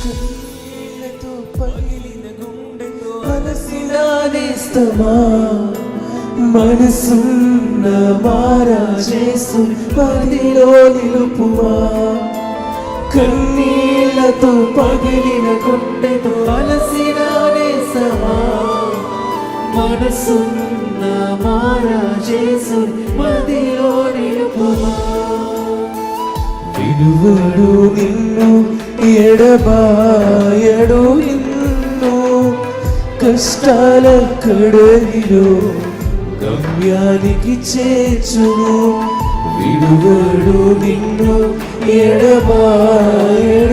కన్నీళ్లతో పగిలిన గుండెతో అలసిన నేస్తమా మనసున్న మారా చేసు పదిలో నిలుపుమా కన్నీళ్లతో పగిలిన గుండెతో అలసిన నేస్తమా మనసున్న మారా చేసు పదిలో నిలుపుమా విడువడు నిన్ను ఎడబాయడు నిన్ను కష్టాల కడలిలో గమ్యానికి చేర్చును విడువడు నిన్ను ఎడబాయడు